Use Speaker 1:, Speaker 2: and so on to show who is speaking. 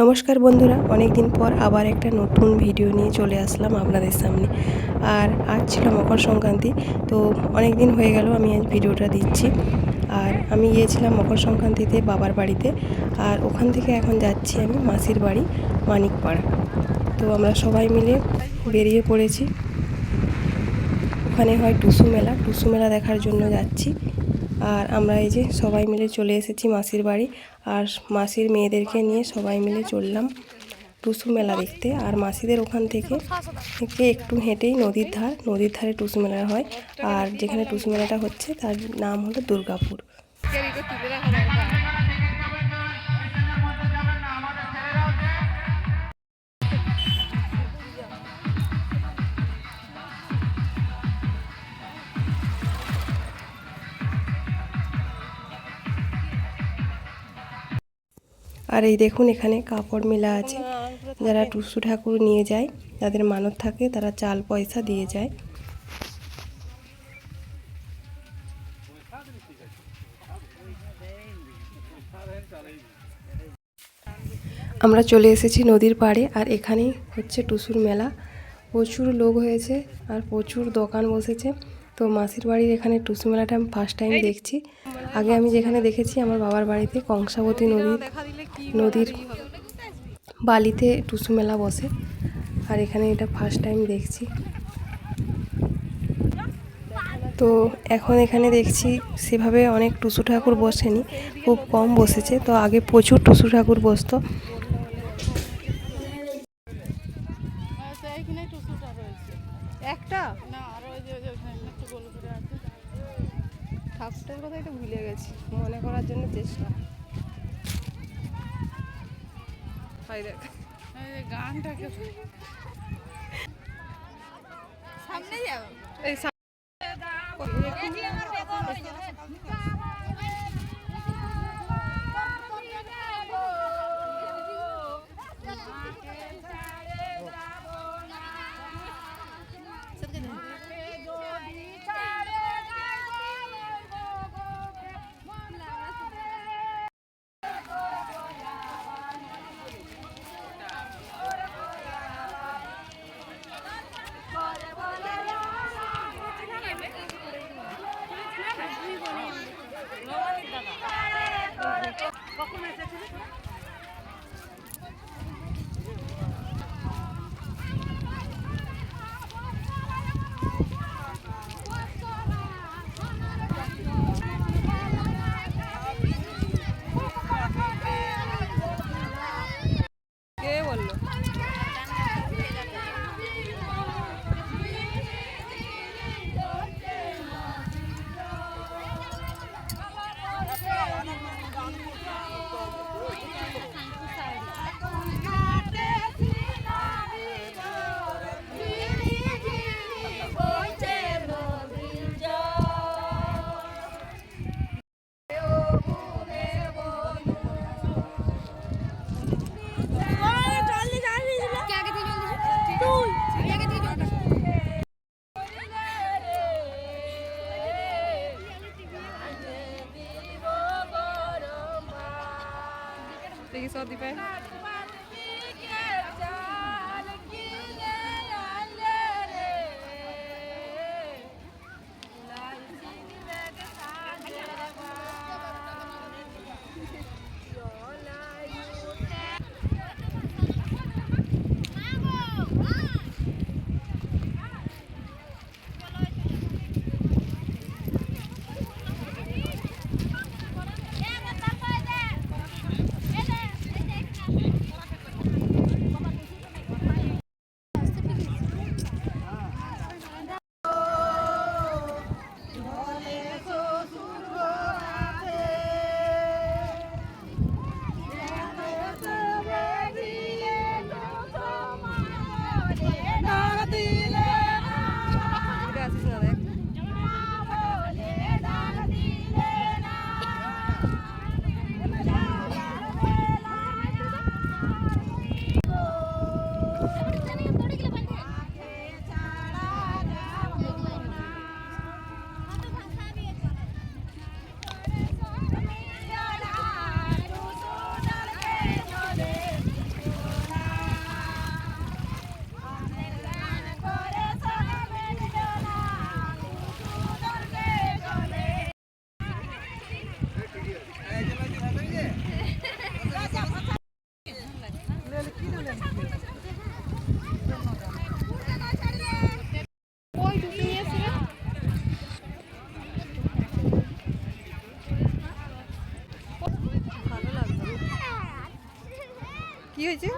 Speaker 1: নমস্কার বন্ধুরা, অনেক দিন পর আবার একটা নতুন ভিডিও নিয়ে চলে আসলাম আপনাদের সামনে। আর আজ ছিল মকর সংক্রান্তি, তো অনেক দিন হয়ে গেল আমি আজ ভিডিওটা দিচ্ছি। আর আমি গিয়েছিলাম মকর সংক্রান্তিতে বাবার বাড়িতে, আর ওখান থেকে এখন যাচ্ছি আমি মাসির বাড়ি মানিকপাড়া। তো আমরা সবাই মিলে বেরিয়ে পড়েছি। ওখানে হয় টুসু মেলা দেখার জন্য যাচ্ছি। আর আমরা এই যে সবাই মিলে চলে এসেছি মাসির বাড়ি, আর মাসির মেয়েদেরকে নিয়ে সবাই মিলে চললাম টুসু মেলা দেখতে। আর মাসিদের ওখান থেকে একটু হেঁটেই নদীর ধারে টুসু মেলা হয়। আর যেখানে টুসু মেলাটা হচ্ছে তার নাম হলো দুর্গাপুর। আর এই দেখুন, এখানে কাপড় মেলা আছে। যারা টুসু ঠাকুর নিয়ে যায়, যাদের মানত থাকে, তারা চাল পয়সা দিয়ে যায়। আমরা চলে এসেছি নদীর পাড়ে, আর এখানেই হচ্ছে টুসুর মেলা। প্রচুর লোক হয়েছে আর প্রচুর দোকান বসেছে। তো মাসির বাড়ির এখানে টুসু মেলাটা আমি ফার্স্ট টাইম দেখছি। আগে আমি যেখানে দেখেছি আমার বাবার বাড়িতে কংসাবতী নদীর বালিতে টুসু মেলা বসে, আর এখানে এটা ফার্স্ট টাইম দেখছি। তো এখন এখানে দেখছি সেভাবে অনেক টুসু ঠাকুর বসেনি, খুব কম বসেছে। তো আগে প্রচুর টুসু ঠাকুর বসতো। একটা না, আর ওই যে একটু গোল করে আছে ঠাকুরটার কথা একটু ভুলে গেছি, মনে করার জন্য চেষ্টা। গানটাকে সামনে যাও, এই só de pé.
Speaker 2: কি হয়েছে?